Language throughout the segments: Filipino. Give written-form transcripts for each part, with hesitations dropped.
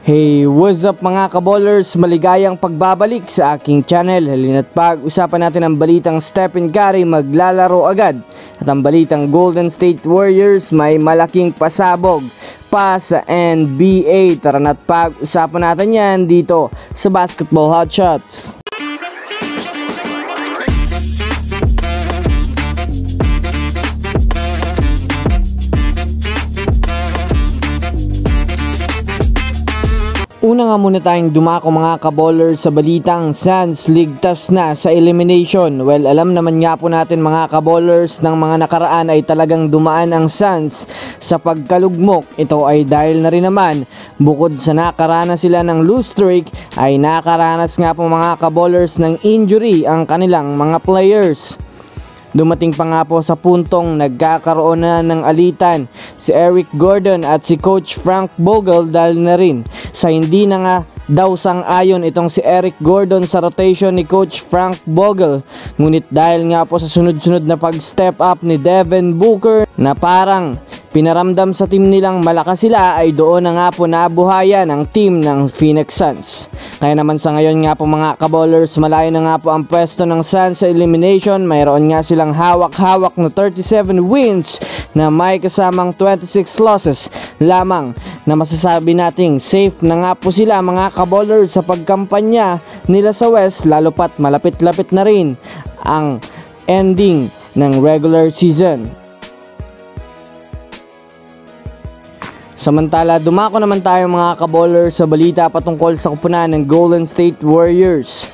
Hey, what's up mga kaballers? Maligayang pagbabalik sa aking channel. Halina't pag-usapan natin ang balitang Stephen Curry maglalaro agad at ang balitang Golden State Warriors may malaking pasabog pa sa NBA. Tara na't pag-usapan natin yan dito sa Basketball Hotshots. Una nga muna tayong dumako mga kaballers sa balitang Suns ligtas na sa elimination. Well, alam naman nga po natin mga kaballers ng mga nakaraan ay talagang dumaan ang Suns sa pagkalugmok. Ito ay dahil na rin naman bukod sa nakaranas sila ng lose streak ay nakaranas nga po mga kaballers ng injury ang kanilang mga players. Dumating pa nga po sa puntong nagkakaroon na ng alitan si Eric Gordon at si Coach Frank Vogel dahil na rin sa hindi na nga daw sang-ayon itong si Eric Gordon sa rotation ni Coach Frank Vogel. Ngunit dahil nga po sa sunod-sunod na pag-step up ni Devin Booker na parang pinaramdam sa team nilang malakas sila ay doon na nga po nabuhayan ang team ng Phoenix Suns. Kaya naman sa ngayon nga po mga kaballers, malayo na nga po ang pwesto ng Suns sa elimination. Mayroon nga silang hawak-hawak na 37 wins na may kasamang 26 losses lamang na masasabi nating safe na nga po sila mga kaballers sa pagkampanya nila sa West, lalo pat malapit-lapit na rin ang ending ng regular season. Samantala, dumako naman tayo mga kaballers sa balita patungkol sa kupunan ng Golden State Warriors.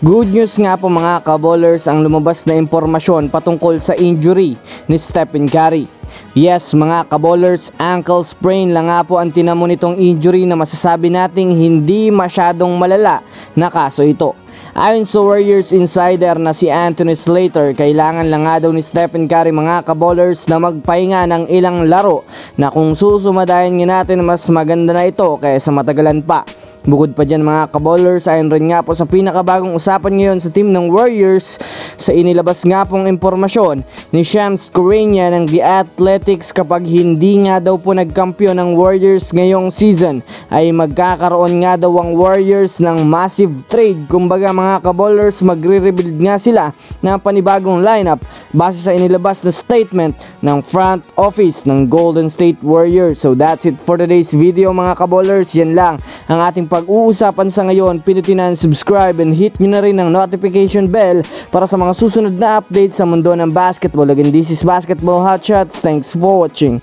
Good news nga po mga kaballers ang lumabas na impormasyon patungkol sa injury ni Stephen Curry. Yes mga kaballers, ankle sprain lang nga po ang tinamo nitong injury na masasabi nating hindi masyadong malala na kaso ito. Ayon sa Warriors insider na si Anthony Slater, kailangan lang nga daw ni Stephen Curry mga kaballers na magpahinga ng ilang laro na kung susumadayan nga natin mas maganda na ito kaysa matagalan pa. Bukod pa dyan mga kaballers, ayon rin nga po sa pinakabagong usapan ngayon sa team ng Warriors sa inilabas nga pong impormasyon ni Shams Charania ng The Athletics, kapag hindi nga daw po nagkampiyon ng Warriors ngayong season ay magkakaroon nga daw ang Warriors ng massive trade. Kumbaga mga kaballers, magre-rebuild nga sila ng panibagong lineup base sa inilabas na statement ng front office ng Golden State Warriors. So that's it for today's video mga kaballers. Yan lang ang ating pag-uusapan sa ngayon. Pindutin na subscribe and hit nyo na rin ang notification bell para sa mga susunod na updates sa mundo ng basketball. Again, this is Basketball Hotshots. Thanks for watching.